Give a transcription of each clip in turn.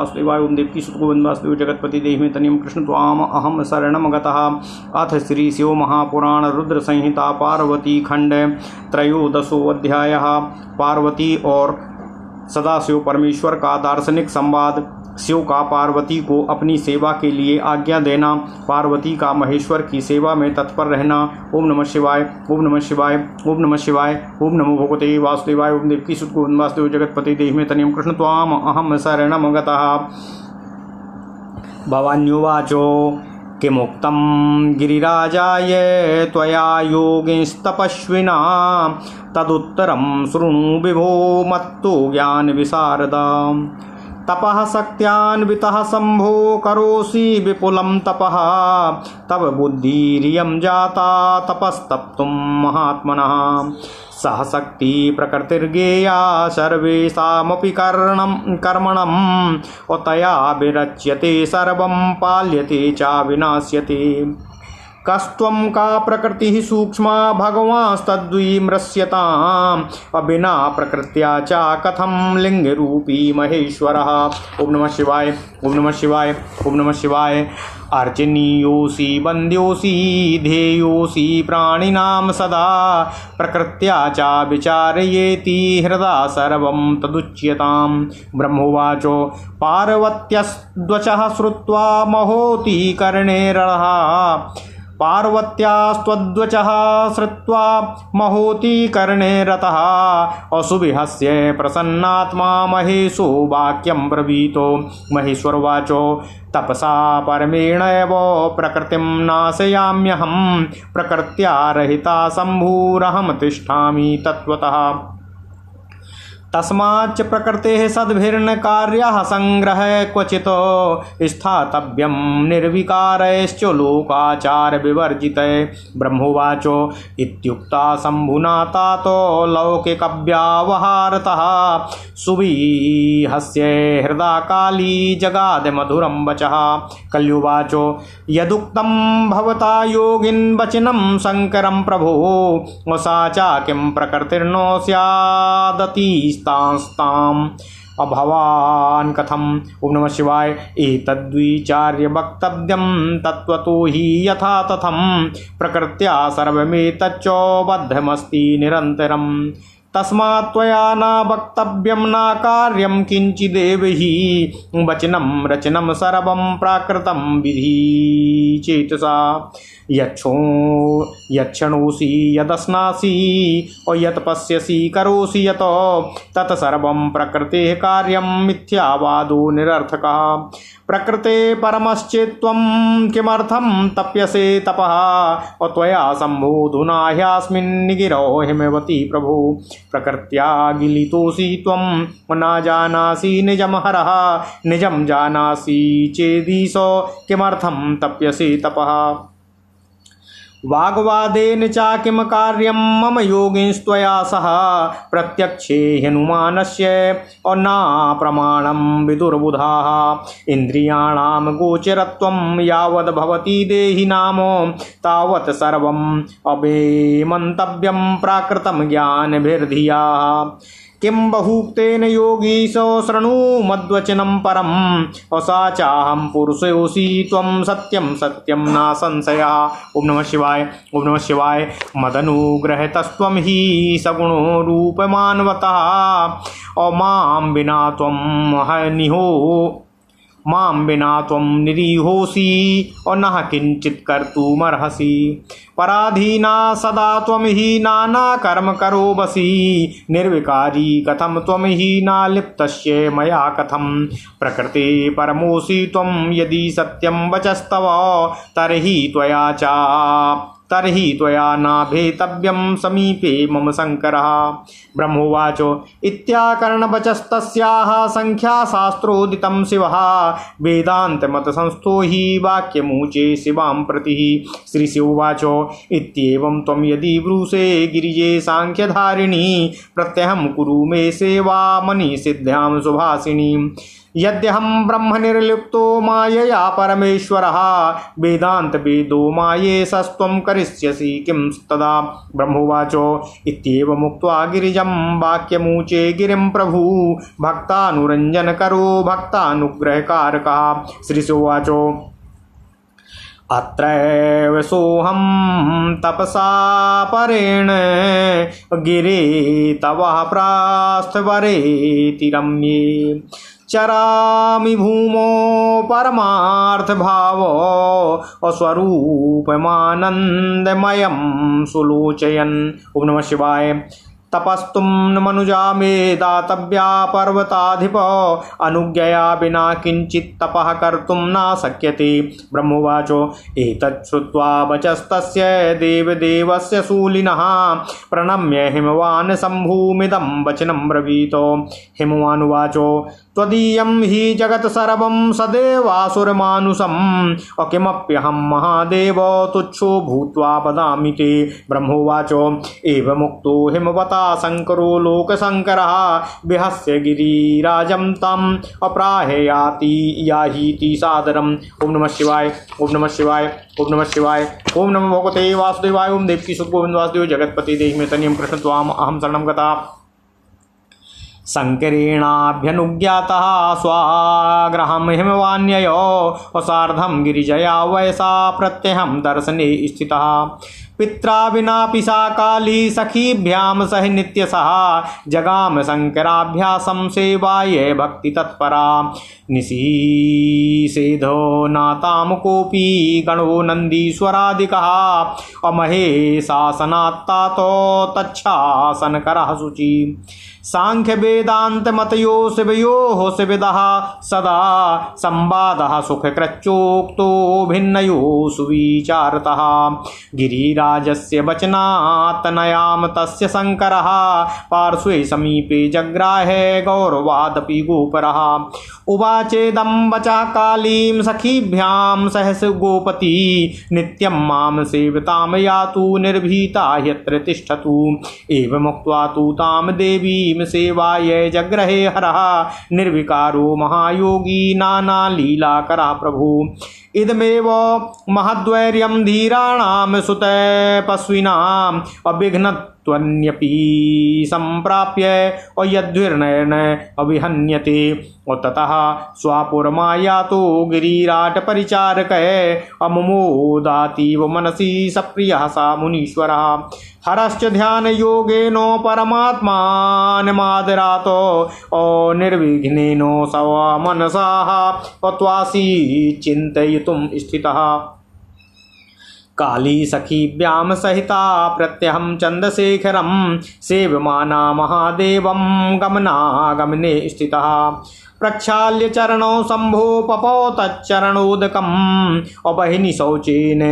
वासुदेवाय ओम देवकी सुत गोविंद वासुदेव जगतपति देहि मे तनियम कृष्ण त्वाम अहम शरणम गतः। अथ श्री शिव महापुराण रुद्र संहिता पार्वती खंड त्रयोदशो अध्यायः। पार्वती और सदाशिव परमेश्वर का दार्शनिक संवाद। शिव का पार्वती को अपनी सेवा के लिए आज्ञा देना, पार्वती का महेश्वर की सेवा में तत्पर रहना। ओम नमः शिवाय, ओम नमः शिवाय, ओम नमः शिवाय, ओम नमो भगवते वासुदेवाय ओम देवकी सुत गोविंद वासुदेव जगतपति देहि मे तनियम कृष्ण त्वाम अहम शरणम गतः। भवान्युवाचो किमुक्तं गिरिराजाय त्वया योगिंस्तपस्विना तदुत्तरं शृणु विभो मत्तो ज्ञान विशारदा। तपः शक्त्यान्वितः शंभो करोषि विपुलं तपः तव बुद्धिरियं जाता तपस्तप्तुं महात्मनः। सह शक्ति प्रकृतिर्गेया सर्वेषामपि कर्मणं तया विरच्यते सर्वं पाल्यते च विनाश्यते। कस्त्वं का प्रकृति सूक्ष्मा भगवांस्तद्विमृश्यताम् अविना प्रकृत्या च कथं लिंगरूपी महेश्वरः। ओम नमः शिवाय, ओम नमः शिवाय, ओम नमः शिवाय। अर्चनीयोऽसि वन्द्योऽसि ध्येयोऽसि प्राणिनां सदा प्रकृत्या च विचारयेति हृदा सर्वं तदुच्यताम्। ब्रह्मोवाचो पार्वत्यस्त्वचः श्रुत्वा महोति कर्णेरः। पार्वत्यास्त्वद्वचः श्रुत्वा महोति कर्णे रतः असुविहस्य प्रसन्नात्मा महेशो वाक्यं ब्रवीतो। महेश्वरवाचो तपसा परमेणैव प्रकृतिं नाशयाम्यहं प्रकृत्या रहिता शम्भुरहं तिष्ठामि तत्त्वतः। तस्माच्च प्रकृतेः सद्भिर्न कार्यः संग्रह क्वचित् स्थातव्यं निर्विकारैश्च लोकाचार विवर्जितै। ब्रह्मोवाचो इत्युक्ता शम्भुना तातो लौकिकव्यावहारतः सुविहस्य हृदा काली जगाद मधुरं वचः। कल्युवाचो यदुक्तं भवता योगिन् वचनं शङ्करं प्रभो सा च किं प्रकृतिर्नो स्यादति तांस्ताम अभवान् कथम्। ओम नमः शिवाय। एतद्विचार्य वक्तव्यं तत्त्वतो हि यथा तथं प्रकृत्या सर्वमेतच्च बद्धमस्ति निरन्तरम्। तस्मात् त्वया न वक्तव्यं न कार्यं किंचिदेव हि वचनं रचनं सर्वं प्राकृतं विधि चेतसा। यच्छणोषि यदश्नासि और यत् पश्यसि करोषि यत् तत्सर्वं प्रकृतेः कार्यं मिथ्यावादो निरर्थकः। प्रकृते परमश्चेत्त्वं किमर्थं तप्यसे तपः और त्वया सम्बोधुना ह्यस्मिन् गिरौ हिमवती प्रभो। प्रकृत्या गिलितोऽसि त्वं न जानासि निजं हरः निजं जानासि चेदीशो किमर्थं तप्यसे तपः। वाग्वादेन च किं कार्यं मम योगिंस्त्वया सह प्रत्यक्षे हनुमानस्य और न प्रमाणं विदुर्बुधाः। इन्द्रियाणां गोचरत्वं यावद् भवति देहि नामो तावत् सर्वम् अवेमन्तव्यं प्राकृतं ज्ञानभिर्धिया। किं बहुक्तेन योगीशो शृणु मद्वचनं परम् सा चाहं पुरुषोऽसि त्वं सत्यं सत्यं न संशयः। ओम नमः शिवाय, ओम नमः शिवाय। मदनुग्रहतस्त्वं हि सगुणो रूपमान्वतः और मां बिना त्वं निरीहोसि और न किंचित् कर्तुमर्हसि। पराधीना सदा त्वं हि नाना कर्म करो बसि निर्विकारी कथम त्वं हि न लिप्तस्य मया कथम। प्रकृते परमोऽसि त्वं यदि सत्यं वचस्तव तर्हि त्वया न भेतव्यं समीपे मम शङ्करः। ब्रह्मोवाचो इत्याकर्णवचस्तस्याः संख्याशास्त्रोदितं शिवः वेदान्तमतसंस्थो हि वाक्यमुचे शिवां प्रति। श्रीशिवोवाचो इत्येवं त्वं यदि ब्रूषे गिरिजे साङ्ख्यधारिणी प्रत्यहं कुरु मे सेवा मणिसिद्ध्यां सुभासिनीं। यद्यहं ब्रह्म निर्लिप्तो मायया परमेश्वरः वेदांत वेदो मायेशस्त्वं करिष्यसि किं तदा। ब्रह्मोवाचो इत्येवं मुक्त्वा गिरिजं वाक्यमुचे गिरिं प्रभु भक्तानुरञ्जनकरो भक्तानुग्रहकारकः। श्रीशुवाचो अत्रैव सोऽहं तपसा परेण गिरे तव प्रास्थवरेति रम्ये चरामि भूमो परमार्थभावो स्वरूपमानन्दमयं सुलोचयन्। ओम नमः शिवाय। तपस्तुं मनुजा मे दातव्या पर्वताधिप अनुज्ञया विना किंचित् तपः कर्तुं न शक्यते। ब्रह्मोवाचो एतत् श्रुत्वा वचस्तस्य देवदेवस्य शूलिनः प्रणम्य हिमवान् शम्भुमिदं वचनं ब्रवीतो। हिमवानुवाचो त्वदीयं हि जगत् सर्वं सदेवासुरमानुषम् किमप्यहं महादेव तुच्छो भूत्वा वदामि ते। ब्रह्मोवाचो एवमुक्तो हिमवता शंकरो लोकशंकरः विहस्य गिरिराजं तम् अप्राहयाति याहीति सादरम्। ओम नमः शिवाय। ओम नमः शिवाय। ओम नमः शिवाय। ओम नमो भगवते वासुदेवाय। ओम देवकी सुत गोविंद वासुदेव जगत्पति देहि मे तनियं कृष्ण त्वाम अहं शरणं गता। शंकरेणाभ्यनुज्ञातः स्वाग्रहं हिमवान्ययो सार्धं गिरिजया वयसा प्रत्यहं दर्शने स्थितः। पित्रा विनापि सा काली सखीभ्यां सह नित्यसः जगाम शंकराभ्यासं सेवाये भक्ति तत्परा। निशीसेधो नाताम कोपी गणो नंदीश्वरादिकः अमहेशासनात्तातो तच्छासनकरः शुचि। सांख्य वेदांत मतयो शिवयोः शिविदः सदा संवादः सुखकृच्चोक्तो भिन्नयो सुविचारतः। गिरिराजस्य वचनात् नयाम तस्य शंकरः पार्श्वे समीपे जग्राहे गौरवादपि गोपरः। उवाचेदं वचः कालीं सखीभ्यां सहस गोपति नित्यं मां सेवितां यातु निर्भीता ह्यत्र तिष्ठतु। एवमुक्त्वा तु तां देवीं सेवायै जग्रहे हरः निर्विकारो महायोगी नाना लीलाकरः प्रभु। इदमेव महद्वैर्यं धीराणां सुतपस्विनाम् अविघ्नत्वन्यपि संप्राप्य यद्विर्नयन अभिहन्यते। ततः स्वापुरमायातो गिरिराट परिचारकः अमुमोदातीव मनसि सप्रियः सा मुनीश्वरः। हरश्च ध्यान योगेनो परमात्मानमादरातो निर्विघ्नेनो सव मनसाः त्वासि चिन्तयितुं स्थितः। काली सखीभ्यां सहिता प्रत्यहं चंद्रशेखरं सेवमाना महादेवं गमनागमने स्थितः। प्रक्षाल्य चरणौ शंभो पपौ तच्चरणोदकम् अबहिनि शौचेन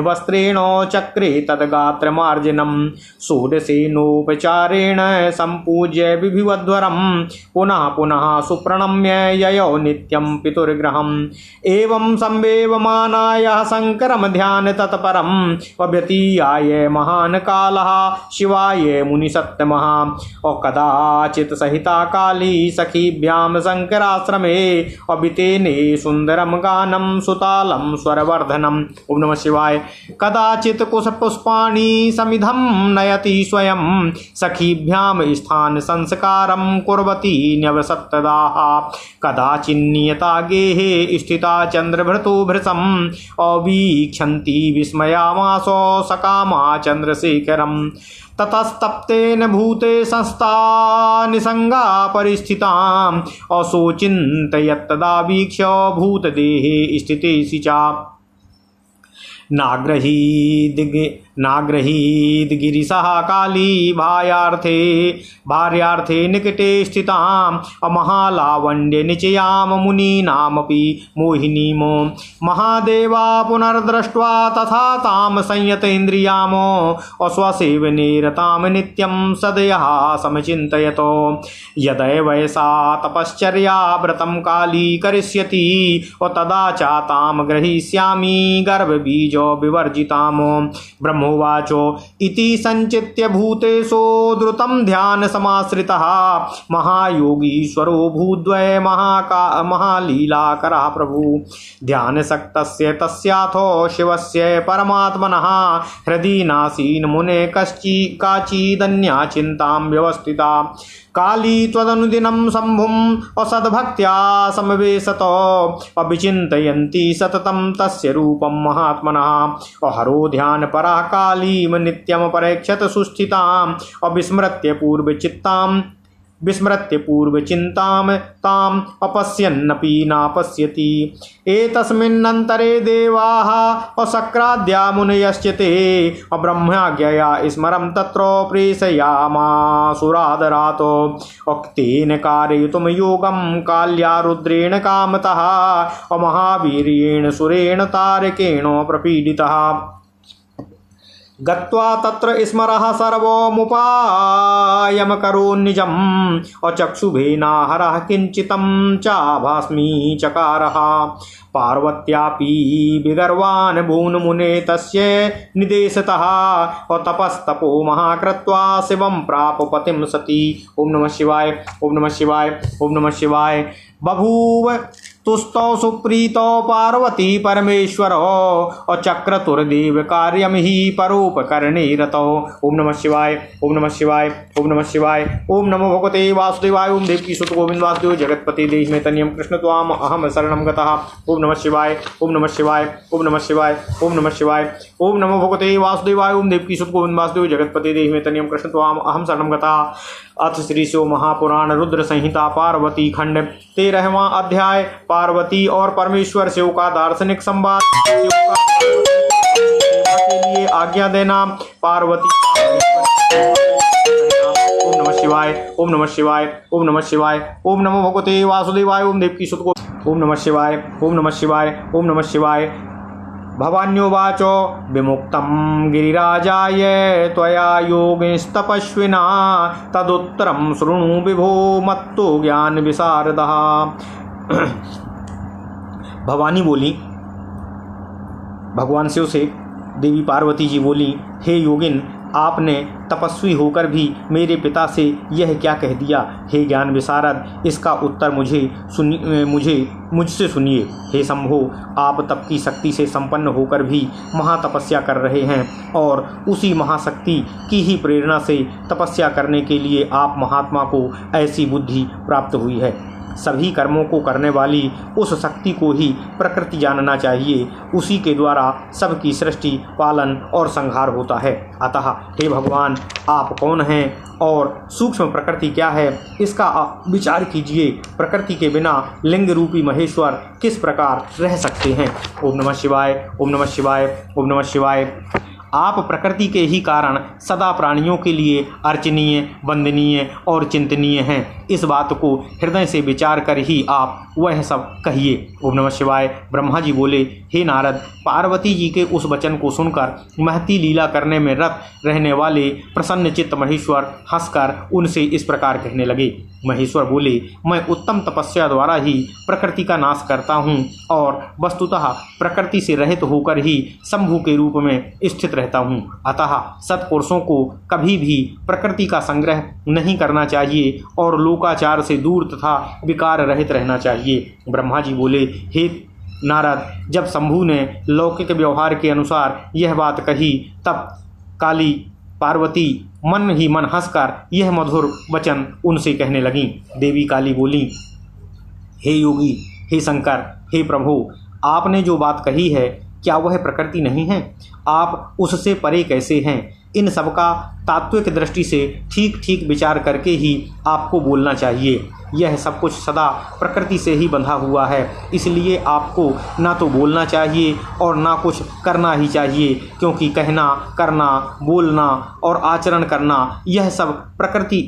वस्त्रेण चक्रे तद्गात्रमार्जनं। षोडशेनोपचारेण सम्पूज्य विधिवद्वरं पुनः पुनः सुप्रणम्य ययौ नित्यं पितुर्गृहम्। एवं संवेवमानायः शङ्करं ध्यान तत्परम् व्यतीयाय महान् कालः शिवाय मुनिसत्तमः। कदाचित् सहिता काली सखीभ्यां शंकराश्रमे अबितेने सुंदरम गानम सुतालम स्वरवर्धनम। ओम नमः शिवाय। कदाचित् कुशपुष्पाणि समिधं नयति स्वयं सखीभ्यां स्थान संस्कारं कुर्वती न्यवसत्तदाः। कदाचिन्नियता गेहे स्थिता चंद्रभृतो भृशम् अवीक्षन्ति विस्मयामासो सकामा चंद्रशेखरम्। ततस्तप्तेन भूते संस्था निसंगा परिस्थिताम् अशोचिन्तयत्तदा वीक्ष्य भूतदेहे स्थिते सिचा। नाग्रहीद गिरिशः काली भार्यार्थे निकटे स्थिताम् अमहालावण्य निचयाम मुनीनामपि मोहिनीमो। महादेवा पुनर्दृष्ट्वा तथा ताम संयतेन्द्रियामो अस्वसेवने रताम नित्यं सदयः समचिन्तयतो। यदैवैसा तपश्चर्या व्रतं काली करिष्यति तदा च तां ग्रहीष्यामि गर्भबीजो विवर्जितामो। ब्रह्मो भवान्योवाचो इति संचित्य भूतेषु द्रुतं ध्यान समाश्रितः महायोगीश्वरो भूद्वय महालीलाकरः प्रभु ध्यानसक्तस्य तस्याथो शिवस्य परमात्मनः हृदि नासीन मुने काचिदन्या चिन्तां व्यवस्थिता काली त्वदनुदिनं शम्भुम् असद्भक्त्या समवेशतो अभिचिन्तयन्ति सततं तस्य रूपं महात्मनः अहरो ध्यानपरः कालीं नित्यं परेक्षत सुस्थिताम् विस्मृत्य पूर्वचिन्तां ताम् अपश्यन्नपि नापश्यति एतस्मिन्नन्तरे देवाः असक्राद्या मुनयश्च ते ब्रह्माज्ञया स्मरं तत्र प्रेषयामासुरादरातो उक्तेन कारयितुं योगं काल्या रुद्रेण कामतः महावीर्येण सुरेण तारकेण प्रपीडितः गत्वा तत्र स्मरः सर्वमुपायं करोन्निजम् अचक्षुभेनाहरः किञ्चितं चाभास्मि चकारः पार्वत्यापि विगर्वान् भून्मुने तस्य निदेशतः तपस्तपो महाकृत्वा शिवं प्राप पतिं सती। ओम नमः शिवाय, ओम नमः शिवाय, ओम नमः शिवाय। बभूव तुस्तौ सुप्रीतो पार्वती परमेश्वरो अचक्रतुर्देव कार्यं हि परोपकरणे रतौ। ओम नमः शिवाय, ओम नमः शिवाय, ओम नमः शिवाय। ओम नमो भगवते वासुदेवाय। ओम देवकी सुत गोविंद वासुदेव जगतपति देहि में तनियम कृष्ण त्वाम अहम शरणं गतः। ओम नमः शिवाय, ओम नमः शिवाय, ओम नमः शिवाय, ओम नमः शिवाय। ओम नमो भगवते वासुदेवाय। ओम देवकी सुत गोविंद वासुदेव जगतपति देहि में तनियम कृष्ण त्वाम अहम शरणं गतः। अथ श्री शिव महापुराण रुद्र संहिता पार्वती खंड 13वां अध्याय पार्वती और परमेश्वर शिव का दार्शनिक संवाद। शिव का के लिए आज्ञा देना। पार्वती ओम नमः शिवाय, ओम नमः शिवाय, ओम नमः शिवाय। ओम नमो भगवते वासुदेवाय। ओम देवकी सुत ओम नमः शिवाय, ओम नमः शिवाय, ओम नमः शिवाय। भवान्योवाचो विमुक्तं गिरिराजाय त्वया योगिस्तपस्विना तदुत्तरं शृणु विभो मत्तो ज्ञान विशारदः। भवानी बोली, भगवान शिव से देवी पार्वती जी बोली, हे योगिन, आपने तपस्वी होकर भी मेरे पिता से यह क्या कह दिया। हे ज्ञान विशारद, इसका उत्तर मुझसे सुनिए। हे शंभो, आप तप की शक्ति से संपन्न होकर भी महातपस्या कर रहे हैं और उसी महाशक्ति की ही प्रेरणा से तपस्या करने के लिए आप महात्मा को ऐसी बुद्धि प्राप्त हुई है। सभी कर्मों को करने वाली उस शक्ति को ही प्रकृति जानना चाहिए। उसी के द्वारा सबकी सृष्टि, पालन और संहार होता है। अतः हे भगवान, आप कौन हैं और सूक्ष्म प्रकृति क्या है, इसका आप विचार कीजिए। प्रकृति के बिना लिंग रूपी महेश्वर किस प्रकार रह सकते हैं। ओम नमः शिवाय, ओम नमः शिवाय, ओम नमः शिवाय। आप प्रकृति के ही कारण सदा प्राणियों के लिए अर्चनीय, वंदनीय और चिंतनीय हैं। इस बात को हृदय से विचार कर ही आप वह सब कहिए। ओम नमः शिवाय। ब्रह्मा जी बोले, हे नारद, पार्वती जी के उस वचन को सुनकर महती लीला करने में रत रहने वाले प्रसन्न चित्त महेश्वर हंसकर उनसे इस प्रकार कहने लगे। महेश्वर बोले, मैं उत्तम तपस्या द्वारा ही प्रकृति का नाश करता हूँ और वस्तुतः प्रकृति से रहित होकर ही शंभु के रूप में स्थित रहता हूँ। अतः सत्पुरुषों को कभी भी प्रकृति का संग्रह नहीं करना चाहिए और लोकाचार से दूर तथा विकार रहित रहना चाहिए। ब्रह्मा जी बोले, हे नारद, जब शंभु ने लौकिक व्यवहार के अनुसार यह बात कही, तब काली पार्वती मन ही मन हंसकर यह मधुर वचन उनसे कहने लगीं। देवी काली बोली, हे योगी, हे शंकर, हे प्रभु, आपने जो बात कही है क्या वह प्रकृति नहीं है? आप उससे परे कैसे हैं? इन सबका तात्विक दृष्टि से ठीक ठीक विचार करके ही आपको बोलना चाहिए। यह सब कुछ सदा प्रकृति से ही बंधा हुआ है, इसलिए आपको ना तो बोलना चाहिए और ना कुछ करना ही चाहिए, क्योंकि कहना, करना, बोलना और आचरण करना यह सब प्रकृति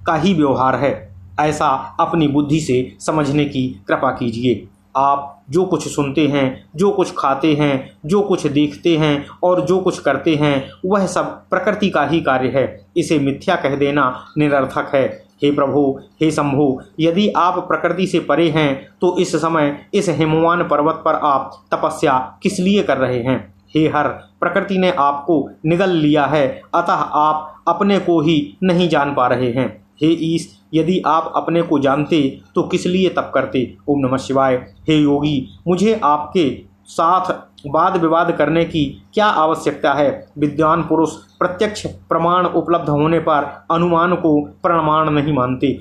का ही व्यवहार है। ऐसा अपनी बुद्धि से समझने की कृपा कीजिए। आप जो कुछ सुनते हैं, जो कुछ खाते हैं, जो कुछ देखते हैं और जो कुछ करते हैं, वह सब प्रकृति का ही कार्य है। इसे मिथ्या कह देना निरर्थक है। हे प्रभु, हे शंभु, यदि आप प्रकृति से परे हैं तो इस समय इस हिमवान पर्वत पर आप तपस्या किस लिए कर रहे हैं? हे हर, प्रकृति ने आपको निगल लिया है, अतः आप अपने को ही नहीं जान पा रहे हैं। हे ईश, यदि आप अपने को जानते तो किस लिए तप करते। ओम नमः शिवाय। हे योगी, मुझे आपके साथ वाद विवाद करने की क्या आवश्यकता है। विद्वान पुरुष प्रत्यक्ष प्रमाण उपलब्ध होने पर अनुमान को प्रमाण नहीं मानते।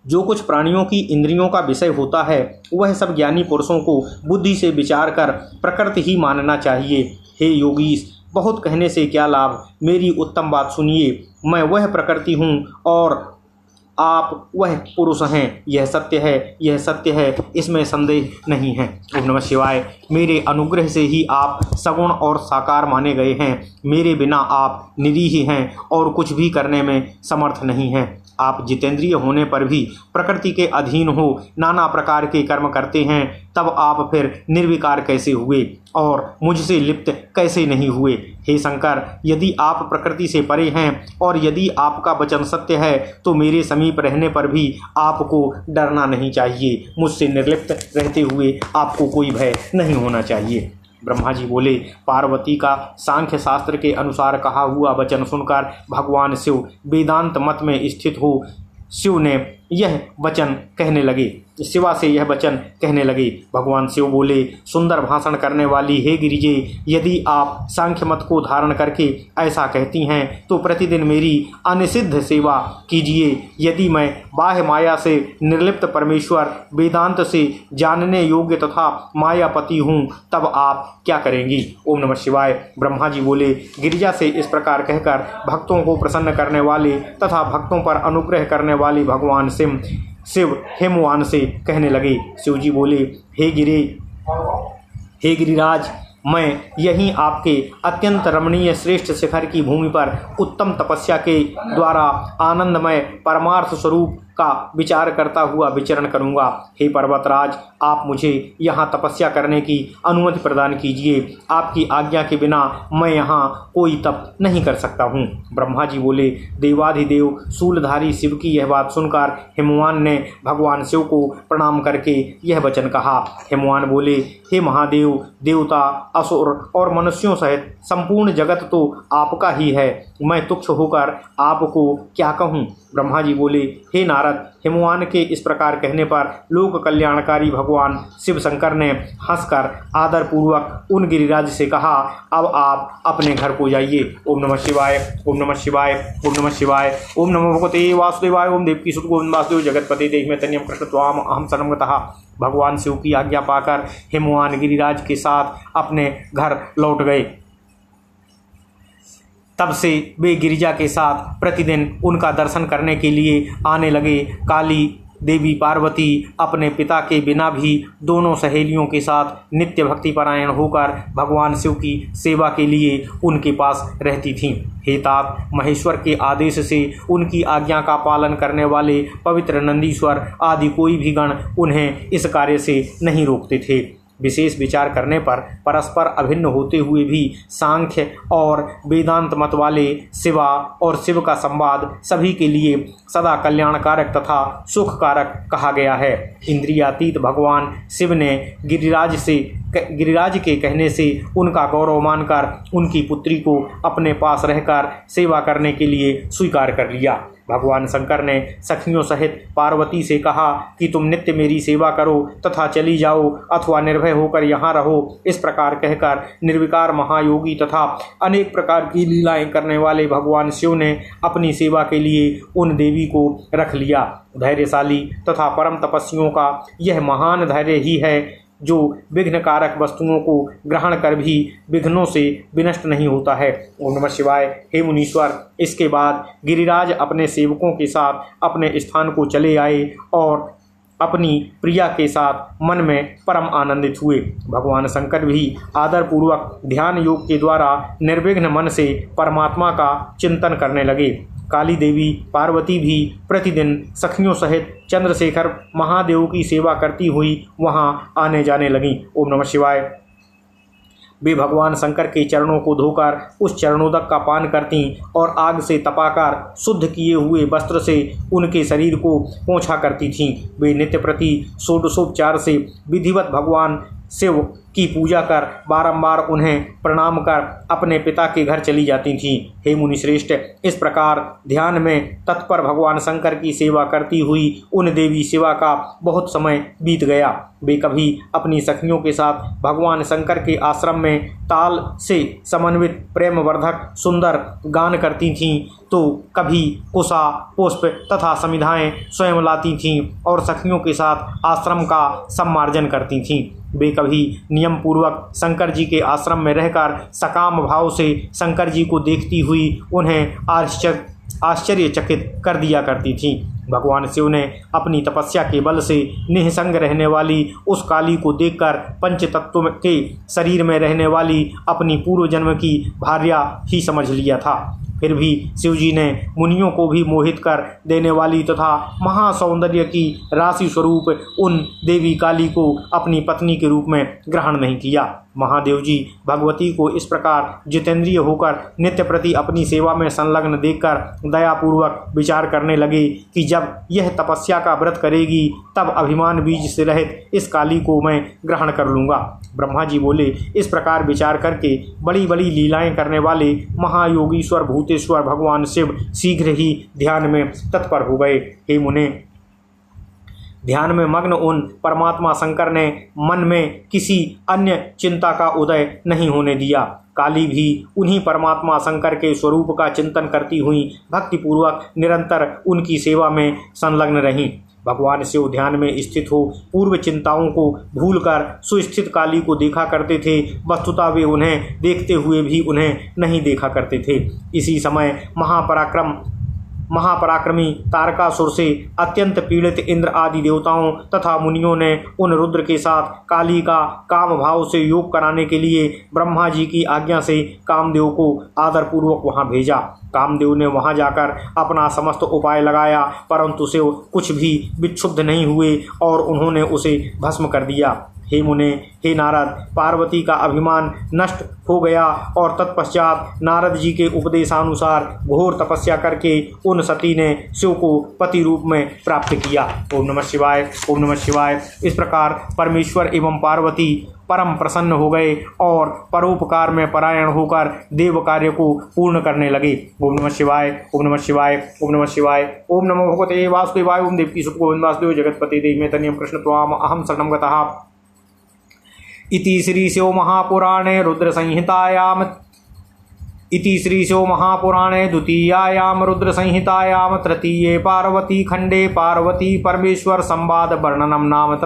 जो कुछ प्राणियों की इंद्रियों का विषय होता है वह सब ज्ञानी पुरुषों को बुद्धि से विचार कर प्रकृति ही मानना चाहिए। हे योगीश, बहुत कहने से क्या लाभ, मेरी उत्तम बात सुनिए। मैं वह प्रकृति हूँ और आप वह पुरुष हैं। यह सत्य है, यह सत्य है, इसमें संदेह नहीं है। ओम नमः शिवाय। मेरे अनुग्रह से ही आप सगुण और साकार माने गए हैं। मेरे बिना आप निरीह हैं और कुछ भी करने में समर्थ नहीं हैं। आप जितेंद्रिय होने पर भी प्रकृति के अधीन हो नाना प्रकार के कर्म करते हैं, तब आप फिर निर्विकार कैसे हुए और मुझसे लिप्त कैसे नहीं हुए। हे शंकर, यदि आप प्रकृति से परे हैं और यदि आपका वचन सत्य है तो मेरे समीप रहने पर भी आपको डरना नहीं चाहिए। मुझसे निर्लिप्त रहते हुए आपको कोई भय नहीं होना चाहिए। ब्रह्मा जी बोले, पार्वती का सांख्य शास्त्र के अनुसार कहा हुआ वचन सुनकर भगवान शिव वेदांत मत में स्थित हो शिव ने यह वचन कहने लगे शिवा से यह वचन कहने लगे। भगवान शिव बोले, सुंदर भाषण करने वाली हे गिरिजे, यदि आप सांख्य मत को धारण करके ऐसा कहती हैं तो प्रतिदिन मेरी अनिषिद्ध सेवा कीजिए। यदि मैं बाह्य माया से निर्लिप्त परमेश्वर वेदांत से जानने योग्य तथा मायापति हूँ तब आप क्या करेंगी। ओम नमः शिवाय। ब्रह्मा जी बोले, गिरिजा से इस प्रकार कहकर भक्तों को प्रसन्न करने वाले तथा भक्तों पर अनुग्रह करने वाले भगवान शिव हेमवान से कहने लगे। शिव जी बोले, हे गिरिराज, मैं यहीं आपके अत्यंत रमणीय श्रेष्ठ शिखर की भूमि पर उत्तम तपस्या के द्वारा आनंदमय परमार्थ स्वरूप का विचार करता हुआ विचरण करूंगा। हे पर्वतराज, आप मुझे यहाँ तपस्या करने की अनुमति प्रदान कीजिए। आपकी आज्ञा के बिना मैं यहाँ कोई तप नहीं कर सकता हूँ। ब्रह्मा जी बोले, देवाधिदेव शूलधारी शिव की यह बात सुनकर हिमवान ने भगवान शिव को प्रणाम करके यह वचन कहा। हिमवान बोले, हे महादेव, देवता, असुर और मनुष्यों सहित संपूर्ण जगत तो आपका ही है। मैं तुच्छ होकर आपको क्या कहूँ। ब्रह्मा जी बोले, हे नारद, हिमवान के इस प्रकार कहने पर लोक कल्याणकारी भगवान शिव शंकर ने हंसकर आदरपूर्वक उन गिरिराज से कहा, अब आप अपने घर को जाइए। ओम नमः शिवाय। ओम नमः शिवाय। ओम नमः शिवाय। ओम नमो भगवते वासुदेवाय। ओम देवकी सुत गोविंद वासुदेव जगतपते देहि में तन्यम कृष्ण त्वाम अहम शरणं गतः। भगवान शिव की आज्ञा पाकर हिमवान गिरिराज के साथ अपने घर लौट गए। तब से वे गिरिजा के साथ प्रतिदिन उनका दर्शन करने के लिए आने लगे। काली देवी पार्वती अपने पिता के बिना भी दोनों सहेलियों के साथ नित्य भक्ति परायण होकर भगवान शिव की सेवा के लिए उनके पास रहती थीं। हे तात, महेश्वर के आदेश से उनकी आज्ञा का पालन करने वाले पवित्र नंदीश्वर आदि कोई भी गण उन्हें इस कार्य से नहीं रोकते थे। विशेष विचार करने पर परस्पर अभिन्न होते हुए भी सांख्य और वेदांत मत वाले शिवा और शिव का संवाद सभी के लिए सदा कल्याणकारक तथा सुखकारक कहा गया है। इंद्रियातीत भगवान शिव ने गिरिराज के कहने से उनका गौरव मानकर उनकी पुत्री को अपने पास रहकर सेवा करने के लिए स्वीकार कर लिया। भगवान शंकर ने सखियों सहित पार्वती से कहा कि तुम नित्य मेरी सेवा करो तथा चली जाओ अथवा निर्भय होकर यहाँ रहो। इस प्रकार कहकर निर्विकार महायोगी तथा अनेक प्रकार की लीलाएं करने वाले भगवान शिव ने अपनी सेवा के लिए उन देवी को रख लिया। धैर्यशाली तथा परम तपस्वियों का यह महान धैर्य ही है जो विघ्न कारक वस्तुओं को ग्रहण कर भी विघ्नों से विनष्ट नहीं होता है। ओम नमः शिवाय। हे मुनीश्वर, इसके बाद गिरिराज अपने सेवकों के साथ अपने स्थान को चले आए और अपनी प्रिया के साथ मन में परम आनंदित हुए। भगवान शंकर भी आदरपूर्वक ध्यान योग के द्वारा निर्विघ्न मन से परमात्मा का चिंतन करने लगे। काली देवी पार्वती भी प्रतिदिन सखियों सहित चंद्रशेखर महादेव की सेवा करती हुई वहां आने जाने लगीं। ओम नमः शिवाय। वे भगवान शंकर के चरणों को धोकर उस चरणोदक का पान करती और आग से तपाकर शुद्ध किए हुए वस्त्र से उनके शरीर को पोंछा करती थीं। वे नित्य प्रति षोडशोपचार से विधिवत भगवान शिव की पूजा कर बारंबार उन्हें प्रणाम कर अपने पिता के घर चली जाती थीं। हे मुनिश्रेष्ठ, इस प्रकार ध्यान में तत्पर भगवान शंकर की सेवा करती हुई उन देवी शिवा का बहुत समय बीत गया। वे कभी अपनी सखियों के साथ भगवान शंकर के आश्रम में ताल से समन्वित प्रेमवर्धक सुंदर गान करती थीं, तो कभी कुशा पुष्प तथा समिधाएं स्वयं लाती थीं और सखियों के साथ आश्रम का सम्मार्जन करती थीं। वे कभी नियम पूर्वक शंकर जी के आश्रम में रहकर सकाम भाव से शंकर जी को देखती हुई उन्हें आश्चर्यचकित कर दिया करती थीं। भगवान शिव ने अपनी तपस्या के बल से निःसंग रहने वाली उस काली को देखकर पंच तत्व के शरीर में रहने वाली अपनी पूर्व जन्म की भार्या ही समझ लिया था। फिर भी शिवजी ने मुनियों को भी मोहित कर देने वाली तथा महासौंदर्य की राशि स्वरूप उन देवी काली को अपनी पत्नी के रूप में ग्रहण नहीं किया। महादेव जी भगवती को इस प्रकार जितेंद्रिय होकर नित्य प्रति अपनी सेवा में संलग्न देखकर दयापूर्वक विचार करने लगे कि जब यह तपस्या का व्रत करेगी तब अभिमान बीज से रहित इस काली को मैं ग्रहण कर लूँगा। ब्रह्मा जी बोले, इस प्रकार विचार करके बड़ी बड़ी लीलाएं करने वाले महायोगीश्वर भूतेश्वर भगवान शिव शीघ्र ही ध्यान में तत्पर हो गए। हे मुने, ध्यान में मग्न उन परमात्मा शंकर ने मन में किसी अन्य चिंता का उदय नहीं होने दिया। काली भी उन्हीं परमात्मा शंकर के स्वरूप का चिंतन करती हुई भक्तिपूर्वक निरंतर उनकी सेवा में संलग्न रहीं। भगवान शिव ध्यान में स्थित हो पूर्व चिंताओं को भूलकर सुस्थित काली को देखा करते थे। वस्तुतः वे उन्हें देखते हुए भी उन्हें नहीं देखा करते थे। इसी समय महापराक्रमी तारकासुर से अत्यंत पीड़ित इंद्र आदि देवताओं तथा मुनियों ने उन रुद्र के साथ काली का काम भाव से योग कराने के लिए ब्रह्मा जी की आज्ञा से कामदेव को आदरपूर्वक वहां भेजा। कामदेव ने वहां जाकर अपना समस्त उपाय लगाया, परंतु शिव कुछ भी विक्षुब्ध नहीं हुए और उन्होंने उसे भस्म कर दिया। हे मुने, हे नारद, पार्वती का अभिमान नष्ट हो गया और तत्पश्चात नारद जी के उपदेशानुसार घोर तपस्या करके उन सती ने शिव को पति रूप में प्राप्त किया। ओम नमः शिवाय, ओम नमः शिवाय। इस प्रकार परमेश्वर एवं पार्वती परम प्रसन्न हो गए और परोपकार में परायण होकर देव कार्य को पूर्ण करने लगे। ओम नमः शिवाय, ओम नमः शिवाय, ओम नमः शिवाय। ओम नमो भगवते वासुदेवाय। ओम देवकी सुत गोविंद वासुदेव जगतपते देहि मे तनियं कृष्ण त्वाम अहं शरणं गतः। इति श्री शिव महापुराणे रुद्र द्वितीयायां रुद्र संहितायां तृतीये पार्वती खंडे पार्वती परमेश्वर संवाद वर्णनम नाम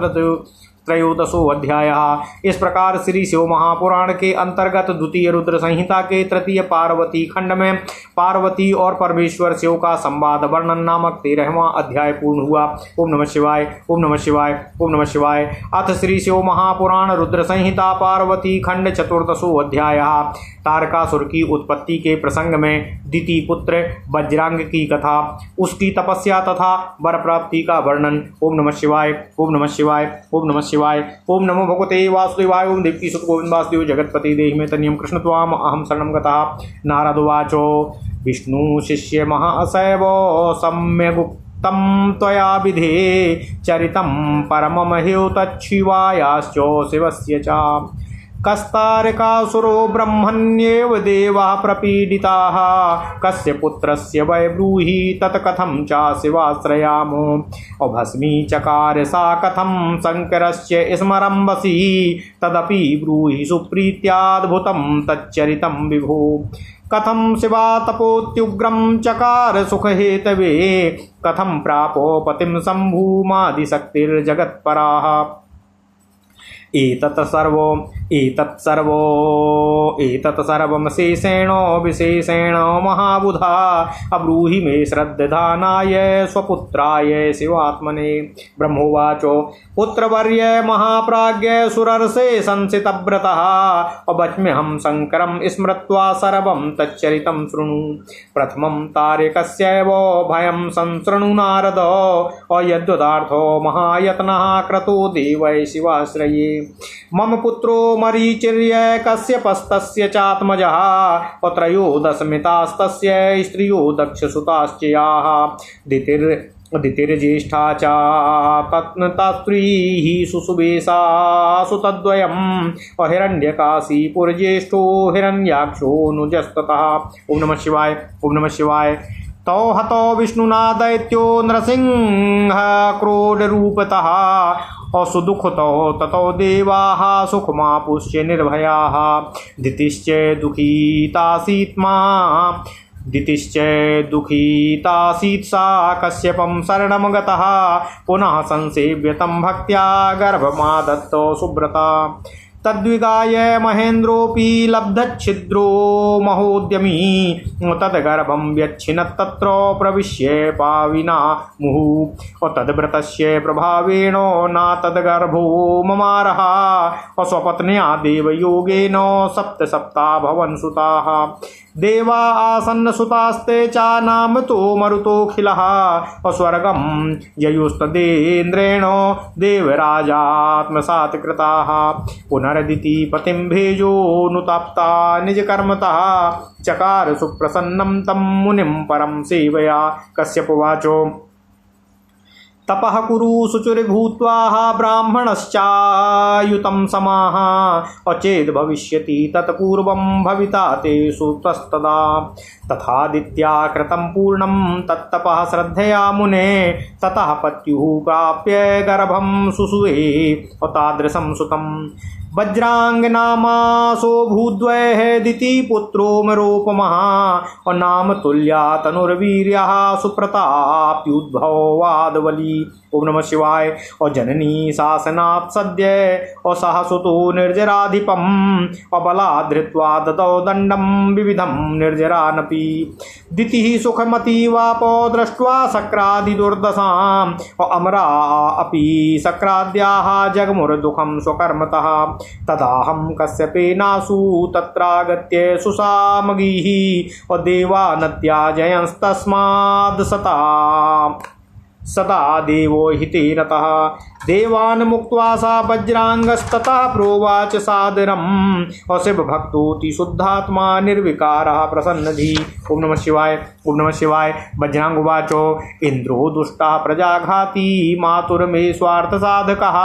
त्रयोदशो अध्यायः। इस प्रकार श्री शिव महापुराण के अंतर्गत द्वितीय रुद्र संहिता के तृतीय पार्वती खंड में पार्वती और परमेश्वर शिव का संवाद वर्णन नामक 13वां अध्याय पूर्ण हुआ। ओम नमः शिवाय, ओम नमः शिवाय, ओम नमः शिवाय। अथ श्री शिव महापुराण रुद्र संहिता पार्वती खंड चतुर्दशो अध्यायः। तारकासुर की उत्पत्ति के प्रसंग में दिति पुत्र वज्रांग की कथा, उसकी तपस्या तथा वर प्राप्ति का वर्णन। ओम नमः शिवाय, ओम नमः शिवाय, ओम नमः शिवाय। ओम नमो भगवते वासुदेवाय। ओम देवकी सुत गोविंद वासुदेव जगतपते देहि मे तनियं कृष्ण त्वाम अहं शरणं गतः। नारद उवाच, विष्णु शिष्य महाशैव सम्यगुक्तं त्वया विधे चरितं परममह्यो तच्छिवायाश्च शिवस्य च। कस्तारकासुरो ब्रह्मण्येव देवाः प्रपीडिताः, कस्य पुत्रस्य वै ब्रूहि तत्कथं च शिवाश्रयामो। अभस्मी चकार सा कथं शङ्करस्य स्मरम्बसि, तदपि ब्रूहि सुप्रीत्याद्भुतं तच्चरितं विभो। कथं शिवा तपोत्युग्रं चकार सुखहेतवे, कथं प्रापो पतिं शम्भुमादिशक्तिर्जगत्पराः। एतत् सर्वं शेषेण विशेषेण महाबुधा, अब्रूहि मे श्रद्धानाय स्वपुत्राय शिवात्मने। ब्रह्मोवाच, पुत्रवर्य महाप्राज्ञ सुरर्षे संसितव्रतः, अवच्म्यहं शङ्करं स्मृत्वा सर्वं तच्चरितं शृणु। प्रथमं तारकस्यैव भयं संशृणु नारद, अयद्वदार्थो महायत्नः क्रतो देवै शिवाश्रये। मम पुत्रो मरीचिर्य कश्यपस्तस्य चात्मजः, त्रयोदशमितास्तस्य स्त्रियो दक्षसुताश्च याः। दितिर्ज्येष्ठा च तस्त्रीः सुसुबेशा सुतद्वयम् हिरण्यकाशीपुरज्येष्ठो हिरण्याक्षो नुजस्ततः। ओम नमः शिवाय। ओम नमः शिवाय। तौ हतो विष्णुना दैत्यो नरसिंह क्रोडरूपतः सुदुःखतो ततो देवाः सुखमापुष्य निर्भयाः। दितिश्च दुःखितासीत् सा कश्यपं शरणं गतः पुनः संसेव्यतं भक्त्या गर्भमादत्तो सुब्रता। तद्विगाय महेन्द्रोऽपि लब्धच्छिद्रो महोद्यमी तद्गर्भं व्यच्छिनत् तत्र प्रविश्य पाविना मुहुः तद्व्रतस्य प्रभावेण न तद्गर्भो ममारः स्वपत्न्या देवयोगेन सप्ता भवन् सुताः। देवा आसन्नसुतास्ते च नाम तो मरुतोऽखिलः स्वर्गं ययुस्तदेन्द्रेण देवराजात्मसात् कृताः। पुनरदिति पतिं भेजोऽनुताप्ता निजकर्मतः चकार सुप्रसन्नं तं मुनिं परं सेवया। कश्यपवाचो तपः कुरु शुचिर्भूत्वा ब्राह्मणश्चायुतं समाः अचेद् भविष्यति तत्पूर्वं भविता ते सुतस्तदा। तथादित्या कृतं पूर्णं तत्तपः श्रद्धया मुने ततः पत्युः प्राप्य गर्भं सुसुवे तादृशं सुतं। वज्रांगनामासो भूद्वैः दिति पुत्रो मरोपमः नाम तुल्या तनुर्वीर्यः सुप्रताप्युद्भवादवली। ओम नमः शिवाय। और जननी शासनात् सद्य और सहसुतो निर्जराधिपम् अबला धृत्वा ददौ दण्डं विविधं निर्जरानपि। दितिः सुखमती वापो दृष्ट्वा शक्रादिदुर्दशाम् और अमरा अपि शक्राद्याः जगमुर्दुःखं स्वकर्मतः। तदाहं कश्यपेनासु तत्रागत्य सुसामगीः और देवा न त्याजयंस्तस्माद् सदा देवो हिते रतः। देवान् मुक्त्वा सा वज्रांगस्ततः प्रोवाच सादरम् और शिव भक्तोति शुद्धात्मा निर्विकारः प्रसन्नधि। ओम नमः शिवाय। ओम नमः शिवाय। वज्रांग उवाचो इंद्रो दुष्टः प्रजाघाती मातुर्मे स्वार्थ साधकः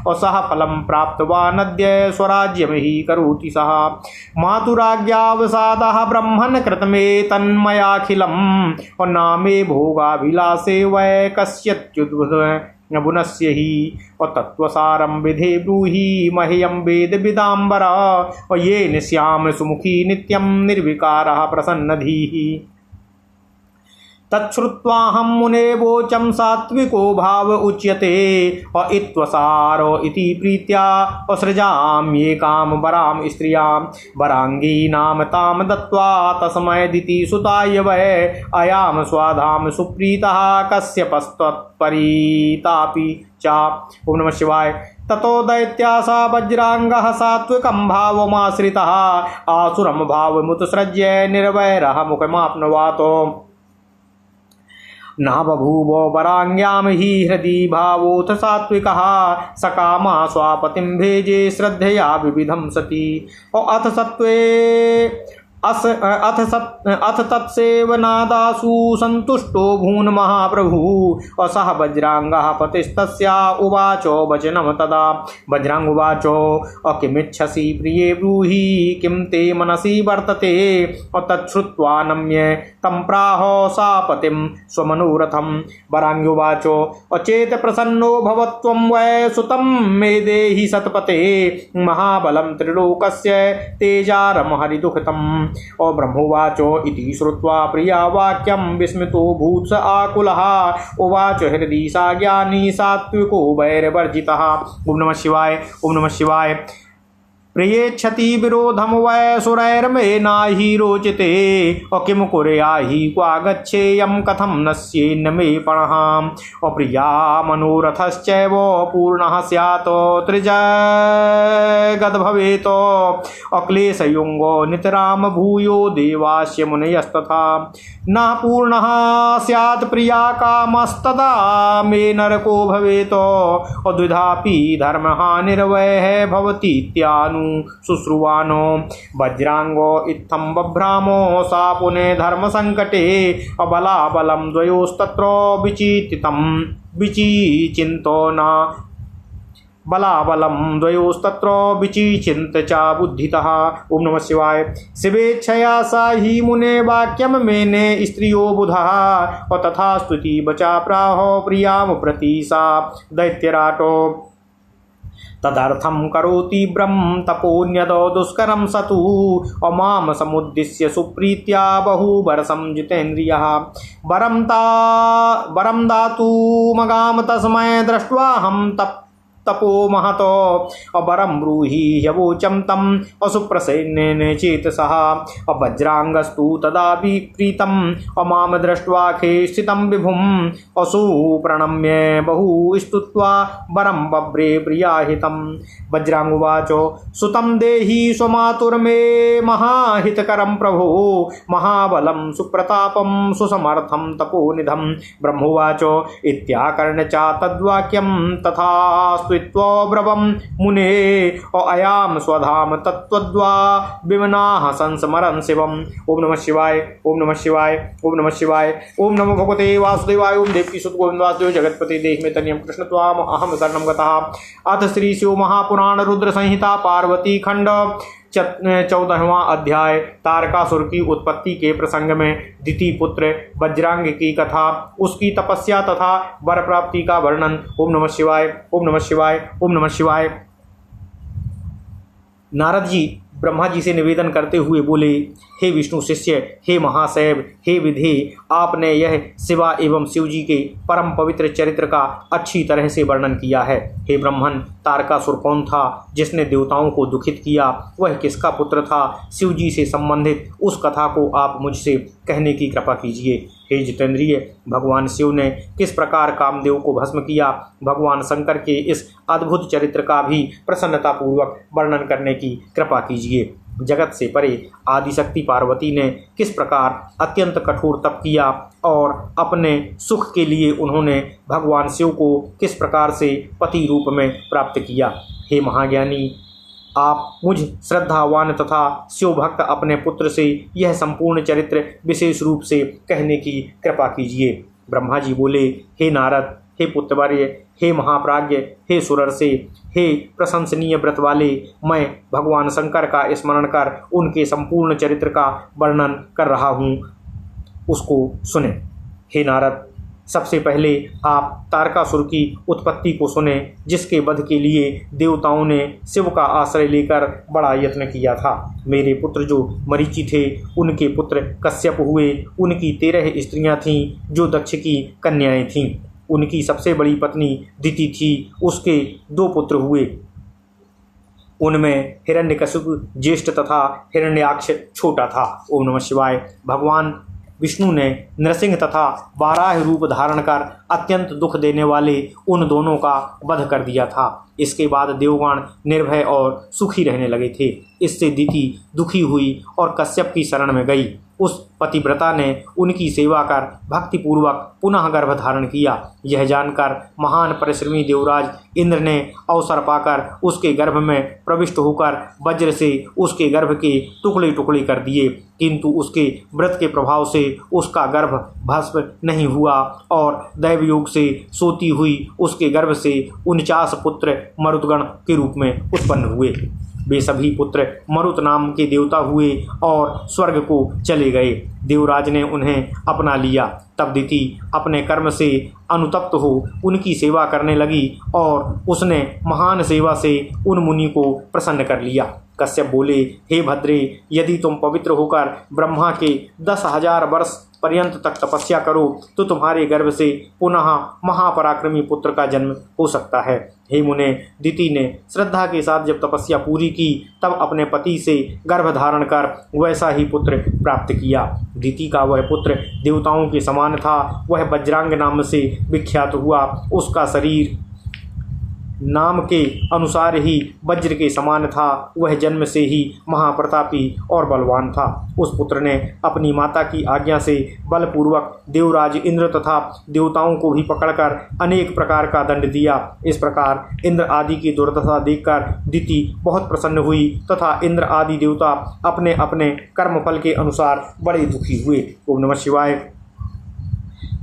और सह फलं प्राप्तवानद्य स्वराज्यं हि करोति सः। मातुराज्ञावसादः ब्रह्मन् कृतमे तन्मयाखिलम् और नामे भोगाभिलाषे वै कस्यच्युद्भुनस्य हि और तत्वसारं विधे ब्रूहि मह्यं वेद विदाम्बर और ये निश्याम सुमुखी नित्यं निर्विकारः प्रसन्नधीः। तच्छ्रुत्वाहं मुने वोचं सात्विको भाव उच्यते और इत्वसारो इति प्रीत्या असृजाम्येकां वरां स्त्रियां वरांगी नाम ताम दत्त्वा तस्मै दिति सुताय वै अयाम स्वाधाम सुप्रीतः कश्यपस्तत्परीतापि च। ओम नमः शिवाय। ततो दैत्यासा वज्रांगः सात्विकं भावमाश्रितः आसुरं भावमुत्सृज्य निर्वैरः मुखमाप्नुवातो न बभूव वरांग्यां हि हृदि भावोऽथ सात्विकः सकामा स्वापतिं भेजे श्रद्धया विविधं सति। और अथ तत्सेवनादासु सन्तुष्टो भून् महाप्रभु और सह वज्रांगः पतिस्तस्या उवाचो वचनं तदा। वज्रांग उवाचो किमिच्छसि प्रिये ब्रूहि किं ते मनसि वर्तते और तच्छ्रुत्वा नम्य तं प्राह सा पतिं स्वमनोरथं। वरांग्युवाचो अचेत प्रसन्नो भवत्वं वै सुतं मे देहि सत्पते महाबलं त्रिलोकस्य तेजारं हरिदुःखितम्। और ब्रह्मोवाचो इति श्रुत्वा प्रिया वाक्यं विस्मितो भूत्स आकुलः उवाच हृदि सा ज्ञानी सात्विको वैरवर्जितः। ओम नमः शिवाय। ओम नमः शिवाय। प्रियेच्छति विरोधम वै सुरैर्मे नाहि रोचते और किम कुर्याहि क्वा गच्छेयं कथं नश्येन्न मे पणः। और प्रिया मनोरथश्चैव पूर्णः स्यात् त्रिजगद् भवेत् और क्लेशयुङ्गो नितरां भूयो देवास्य मुनयस्तथा। न पूर्णः स्यात् प्रिया कामस्तदा मे नरको भवेत् और द्विधापि धर्महानिर्वैः भवतीत्यानु तनु शुश्रुवानो वज्रांगो इत्थं बभ्रामो सा पुने धर्म संकटे अबलाबलं द्वयोस्तत्र विचिचिन्तो न बलाबलं द्वयोस्तत्र विचिचिन्त च बुद्धितः। ओम नमः शिवाय। शिवेच्छया सा ही मुने वाक्यम मेने स्त्रियो बुधः और तथा स्तुति बचा प्राहो प्रियाम प्रति सा दैत्यराटो तदर्थं करोति ब्रह्म तपोन्यदो दुष्करं सतु अमाम समुद्दिश्य सुप्रीत्या बहुबरसं जितेन्द्रियः वरं दातु मगाम तस्मै दृष्ट्वाहं तपो महतो अबरं ब्रूहि यवोचं तम् असुप्रसन्नेन चेतसः वज्रांगस्तु तदा विप्रीतम् अमाम दृष्ट्वा खे स्थितं विभुम् असु प्रणम्य बहु स्तुत्वा वरं बभ्रे प्रियाहितं। वज्रांगुवाचो सुतं देहि स्वमातुर्मे महाहितकरं प्रभो महाबलं सुप्रतापं सुसमर्थं तपोनिधं। ब्रह्मोवाचो इत्याकर्ण्य च तद्वाक्यं तथा ब्रवं मुने अयाम स्वधाम तत्त्वद्वा विमनाः संस्मरन् शिवम्। ओम नमः शिवाय। ओम नमः शिवाय। ओम नमः शिवाय। ओम नमो भगवते वासुदेवाय। ओम देवकी सुत गोविंद वासुदेव जगतपति देहि तनियम कृष्ण त्वाम अहम शरणं गतः। अथ श्री शिव महापुराण रुद्र संहिता पार्वती खंड 14वां अध्याय तारकासुर की उत्पत्ति के प्रसंग में दिति पुत्र वज्रांग की कथा, उसकी तपस्या तथा वर प्राप्ति का वर्णन। ओम नमः शिवाय। ओम नमः शिवाय। ओम नमः शिवाय। नारद जी ब्रह्मा जी से निवेदन करते हुए बोले, हे विष्णु शिष्य, हे महाशैव, हे विधे, आपने यह शिवा एवं शिव जी के परम पवित्र चरित्र का अच्छी तरह से वर्णन किया है। हे ब्रह्मन, तारकासुर कौन था जिसने देवताओं को दुखित किया? वह किसका पुत्र था? शिव जी से संबंधित उस कथा को आप मुझसे कहने की कृपा कीजिए। हे जितेंद्रिय, भगवान शिव ने किस प्रकार कामदेव को भस्म किया? भगवान शंकर के इस अद्भुत चरित्र का भी प्रसन्नतापूर्वक वर्णन करने की कृपा कीजिए। जगत से परे आदिशक्ति पार्वती ने किस प्रकार अत्यंत कठोर तप किया और अपने सुख के लिए उन्होंने भगवान शिव को किस प्रकार से पति रूप में प्राप्त किया? हे महाज्ञानी, आप मुझ श्रद्धावान तथा शिव भक्त अपने पुत्र से यह संपूर्ण चरित्र विशेष रूप से कहने की कृपा कीजिए। ब्रह्मा जी बोले, हे नारद, हे पुत्रवर्य, हे महाप्राज्ञ, हे सुरर्षे, हे प्रशंसनीय व्रत वाले, मैं भगवान शंकर का स्मरण कर उनके संपूर्ण चरित्र का वर्णन कर रहा हूँ, उसको सुने। हे नारद, सबसे पहले आप तारकासुर की उत्पत्ति को सुने, जिसके वध के लिए देवताओं ने शिव का आश्रय लेकर बड़ा यत्न किया था। मेरे पुत्र जो मरीचि थे, उनके पुत्र कश्यप हुए। उनकी 13 स्त्रियां थीं जो दक्ष की कन्याएं थीं। उनकी सबसे बड़ी पत्नी दिति थी। उसके 2 पुत्र हुए। उनमें हिरण्यकशिपु ज्येष्ठ तथा हिरण्याक्ष छोटा था। ओम नमः शिवाय। भगवान विष्णु ने नृसिंह तथा वाराह रूप धारण कर अत्यंत दुख देने वाले उन दोनों का वध कर दिया था। इसके बाद देवगण निर्भय और सुखी रहने लगे थे। इससे दिति दुखी हुई और कश्यप की शरण में गई। उस पतिव्रता ने उनकी सेवा कर भक्तिपूर्वक पुनः गर्भ धारण किया। यह जानकर महान परिश्रमी देवराज इंद्र ने अवसर पाकर उसके गर्भ में प्रविष्ट होकर वज्र से उसके गर्भ के टुकड़े टुकड़े कर दिए, किंतु उसके व्रत के प्रभाव से उसका गर्भ भस्म नहीं हुआ और दैवयोग से सोती हुई उसके गर्भ से 49 पुत्र मरुदगण के रूप में उत्पन्न हुए। वे सभी पुत्र मरुत नाम के देवता हुए और स्वर्ग को चले गए। देवराज ने उन्हें अपना लिया। तब दिति अपने कर्म से अनुतप्त हो उनकी सेवा करने लगी और उसने महान सेवा से उन मुनि को प्रसन्न कर लिया। कश्यप बोले, हे भद्रे, यदि तुम पवित्र होकर ब्रह्मा के 10,000 वर्ष पर्यंत तक तपस्या करो तो तुम्हारे गर्भ से पुनः महापराक्रमी पुत्र का जन्म हो सकता है। हे मुने, दिति ने श्रद्धा के साथ जब तपस्या पूरी की तब अपने पति से गर्भ धारण कर वैसा ही पुत्र प्राप्त किया। दिति का वह पुत्र देवताओं के समान था। वह वज्रांग नाम से विख्यात हुआ। उसका शरीर नाम के अनुसार ही वज्र के समान था। वह जन्म से ही महाप्रतापी और बलवान था। उस पुत्र ने अपनी माता की आज्ञा से बलपूर्वक देवराज इंद्र तथा देवताओं को भी पकड़कर अनेक प्रकार का दंड दिया। इस प्रकार इंद्र आदि की दुर्दशा देखकर दिति बहुत प्रसन्न हुई तथा इंद्र आदि देवता अपने अपने कर्मफल के अनुसार बड़े दुखी हुए। ओम नमः शिवाय।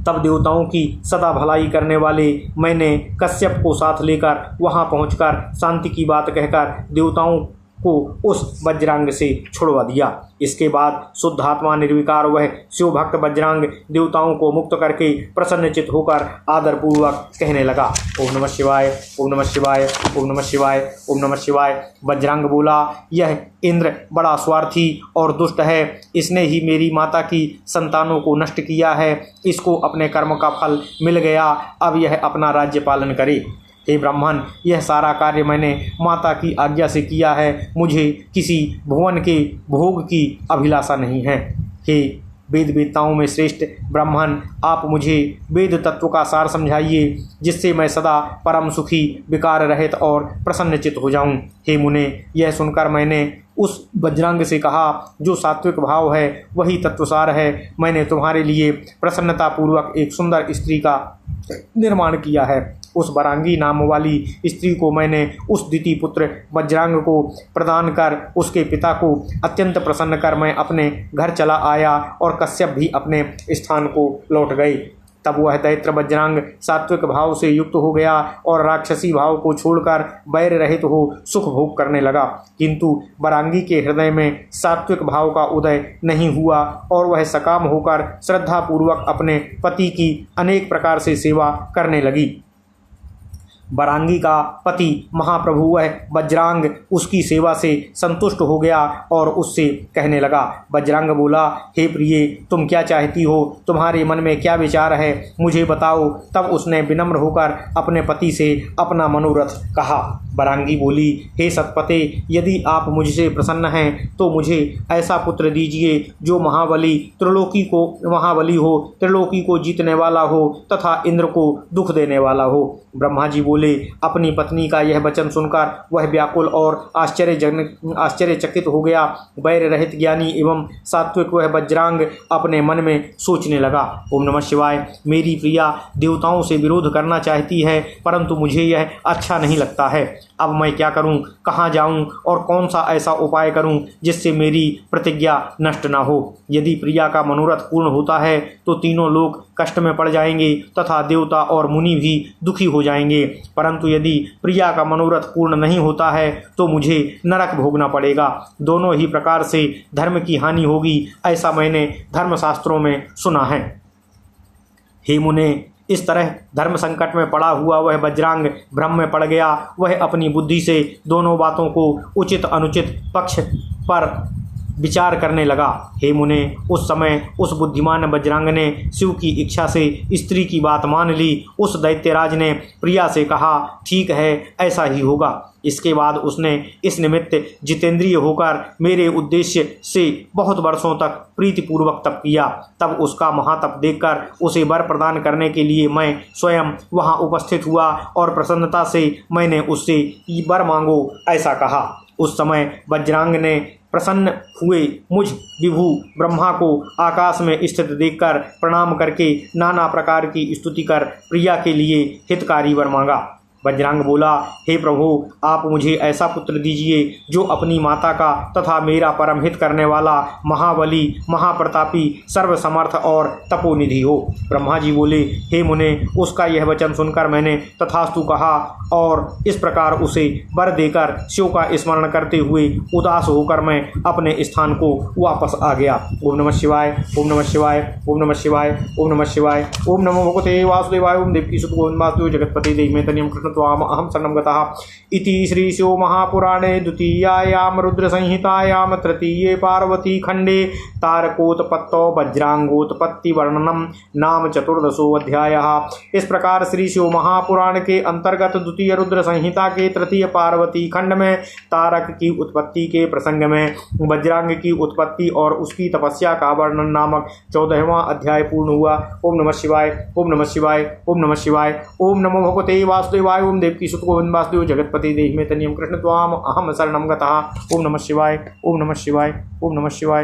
तब देवताओं की सदा भलाई करने वाले मैंने कश्यप को साथ लेकर वहां पहुंचकर शांति की बात कहकर देवताओं को उस वज्रांग से छुड़वा दिया। इसके बाद शुद्धात्मा निर्विकार वह शिवभक्त वज्रांग देवताओं को मुक्त करके प्रसन्नचित होकर आदरपूर्वक कहने लगा, ओम नमः शिवाय, ओम नमः शिवाय, ओम नमः शिवाय, ओम नमः शिवाय। वज्रांग बोला, यह इंद्र बड़ा स्वार्थी और दुष्ट है। इसने ही मेरी माता की संतानों को नष्ट किया है। इसको अपने कर्म का फल मिल गया। अब यह अपना राज्य पालन करे। हे ब्राह्मण, यह सारा कार्य मैंने माता की आज्ञा से किया है। मुझे किसी भुवन के भोग की अभिलाषा नहीं है। हे वेद वेत्ताओं में श्रेष्ठ ब्राह्मण, आप मुझे वेद तत्व का सार समझाइए, जिससे मैं सदा परम सुखी, विकार रहित और प्रसन्नचित हो जाऊं। हे मुने, यह सुनकर मैंने उस वज्रांग से कहा, जो सात्विक भाव है वही तत्वसार है। मैंने तुम्हारे लिए प्रसन्नतापूर्वक एक सुंदर स्त्री का निर्माण किया है। उस वरांगी नाम वाली स्त्री को मैंने उस दिति पुत्र वज्रांग को प्रदान कर उसके पिता को अत्यंत प्रसन्न कर मैं अपने घर चला आया और कश्यप भी अपने स्थान को लौट गए। तब वह दैत्र वज्रांग सात्विक भाव से युक्त हो गया और राक्षसी भाव को छोड़कर वैर रहित हो सुख भोग करने लगा। किंतु वरांगी के हृदय में सात्विक भाव का उदय नहीं हुआ और वह सकाम होकर श्रद्धापूर्वक अपने पति की अनेक प्रकार से सेवा करने लगी। वरांगी का पति महाप्रभु वह वज्रांग उसकी सेवा से संतुष्ट हो गया और उससे कहने लगा। वज्रांग बोला, हे प्रिय, तुम क्या चाहती हो? तुम्हारे मन में क्या विचार है, मुझे बताओ। तब उसने विनम्र होकर अपने पति से अपना मनोरथ कहा। वरांगी बोली, हे सतपते, यदि आप मुझसे प्रसन्न हैं तो मुझे ऐसा पुत्र दीजिए जो महाबली हो, त्रिलोकी को जीतने वाला हो तथा इंद्र को दुख देने वाला हो। ब्रह्मा जी बोले, अपनी पत्नी का यह वचन सुनकर वह व्याकुल और आश्चर्यचकित हो गया। वैर रहित ज्ञानी एवं सात्विक वह वज्रांग अपने मन में सोचने लगा, ओम नमः शिवाय, मेरी प्रिया देवताओं से विरोध करना चाहती है, परंतु मुझे यह अच्छा नहीं लगता है। अब मैं क्या करूं, कहाँ जाऊं और कौन सा ऐसा उपाय करूं जिससे मेरी प्रतिज्ञा नष्ट ना हो। यदि प्रिया का मनोरथ पूर्ण होता है तो तीनों लोग कष्ट में पड़ जाएंगे तथा देवता और मुनि भी दुखी हो जाएंगे, परंतु यदि प्रिया का मनोरथ पूर्ण नहीं होता है तो मुझे नरक भोगना पड़ेगा। दोनों ही प्रकार से धर्म की हानि होगी, ऐसा मैंने धर्मशास्त्रों में सुना है। हे मुने, इस तरह धर्म संकट में पड़ा हुआ वह वज्रांग भ्रम में पड़ गया। वह अपनी बुद्धि से दोनों बातों को उचित अनुचित पक्ष पर विचार करने लगा। हे मुने, उस समय उस बुद्धिमान वज्रांग ने शिव की इच्छा से स्त्री की बात मान ली। उस दैत्यराज ने प्रिया से कहा, ठीक है, ऐसा ही होगा। इसके बाद उसने इस निमित्त जितेंद्रिय होकर मेरे उद्देश्य से बहुत वर्षों तक प्रीतिपूर्वक तप किया। तब उसका महातप देखकर उसे वर प्रदान करने के लिए मैं स्वयं वहां उपस्थित हुआ और प्रसन्नता से मैंने उससे वर मांगो ऐसा कहा। उस समय वज्रांग ने प्रसन्न हुए मुझ विभु ब्रह्मा को आकाश में स्थित देखकर प्रणाम करके नाना प्रकार की स्तुति कर प्रिया के लिए हितकारी वर मांगा। वज्रांग बोला, हे प्रभु, आप मुझे ऐसा पुत्र दीजिए जो अपनी माता का तथा मेरा परम हित करने वाला, महाबली, महाप्रतापी, सर्वसमर्थ और तपोनिधि हो। ब्रह्मा जी बोले, हे मुने, उसका यह वचन सुनकर मैंने तथास्तु कहा और इस प्रकार उसे वर देकर शिव का स्मरण करते हुए उदास होकर मैं अपने स्थान को वापस आ गया। ओम नमः शिवाय, ओम नमः शिवाय, ओम नमः शिवाय, ओम नमः शिवाय, ओम नमो भगवते वासुदेवाय, ओम देवकी सुत गोविंद वासुदेव जगतपति देवमेतनियं कृष्ण त्वाम अहम शरणं गतः। इति श्री शिव महापुराणे द्वितीयायां रुद्र संहितायां तृतीये पार्वती खंडे तारकोत्पत्तौ वज्रांगोत्पत्ति वर्णनम नाम 14वां अध्यायः। इस प्रकार श्री शिव महापुराण के अंतर्गत द्वितीय रुद्र संहिता के तृतीय पार्वती खंड में तारक की उत्पत्ति के प्रसंग में वज्रांग की उत्पत्ति और उसकी तपस्या का वर्णन नामक 14वां अध्याय पूर्ण हुआ। ओम नमः शिवाय, ओम नमः शिवाय, ओम नमः शिवाय, ओम नमो भगवते वासुदेवाय, ओम देवकी सुत गोविंद वासुदेव जगतपति देहि में तनियम कृष्ण त्वाम अहम शरणम गतः। ओम नमः शिवाय, ओम नमः शिवाय, ओम नमः शिवाय।